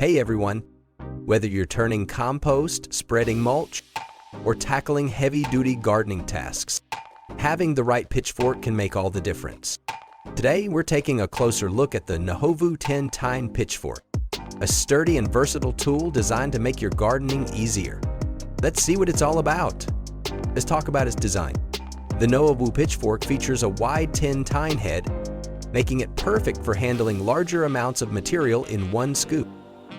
Hey everyone! Whether you're turning compost, spreading mulch, or tackling heavy-duty gardening tasks, having the right pitchfork can make all the difference. Today, we're taking a closer look at the Nahovu 10 Tine Pitchfork, a sturdy and versatile tool designed to make your gardening easier. Let's see what it's all about. Let's talk about its design. The Nahovu pitchfork features a wide 10 tine head, making it perfect for handling larger amounts of material in one scoop.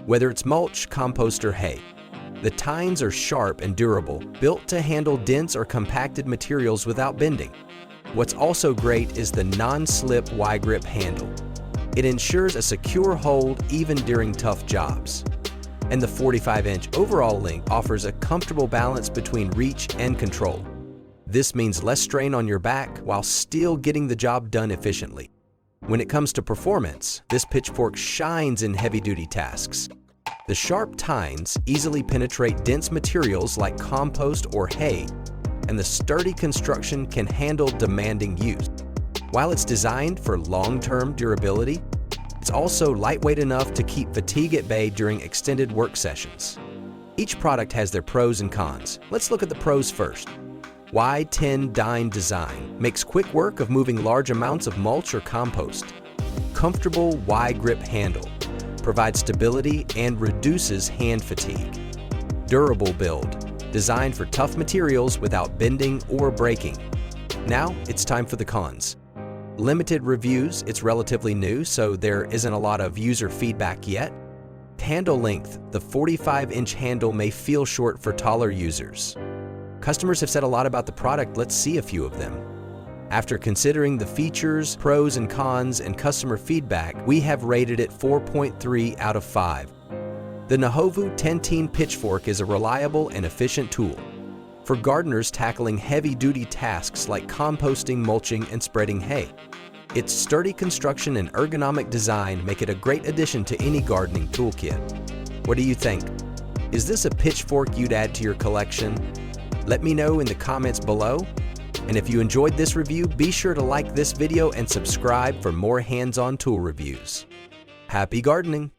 Whether it's mulch, compost, or hay, the tines are sharp and durable, built to handle dense or compacted materials without bending. What's also great is the non-slip Y-grip handle. It ensures a secure hold even during tough jobs. And the 45-inch overall length offers a comfortable balance between reach and control. This means less strain on your back while still getting the job done efficiently. When it comes to performance, this pitchfork shines in heavy-duty tasks. The sharp tines easily penetrate dense materials like compost or hay, and the sturdy construction can handle demanding use. While it's designed for long-term durability, it's also lightweight enough to keep fatigue at bay during extended work sessions. Each product has their pros and cons. Let's look at the pros first. Wide 10 tine design makes quick work of moving large amounts of mulch or compost. Comfortable Y-grip handle provides stability and reduces hand fatigue. Durable build, designed for tough materials without bending or breaking. Now it's time for the cons. Limited reviews, it's relatively new, so there isn't a lot of user feedback yet. Handle length, the 45-inch handle may feel short for taller users. Customers have said a lot about the product. Let's see a few of them. After considering the features, pros and cons, and customer feedback, we have rated it 4.3 out of 5. The Nahovu 10 Tine Pitchfork is a reliable and efficient tool for gardeners tackling heavy-duty tasks like composting, mulching, and spreading hay. Its sturdy construction and ergonomic design make it a great addition to any gardening toolkit. What do you think? Is this a pitchfork you'd add to your collection? Let me know in the comments below. And if you enjoyed this review, be sure to like this video and subscribe for more hands-on tool reviews. Happy gardening!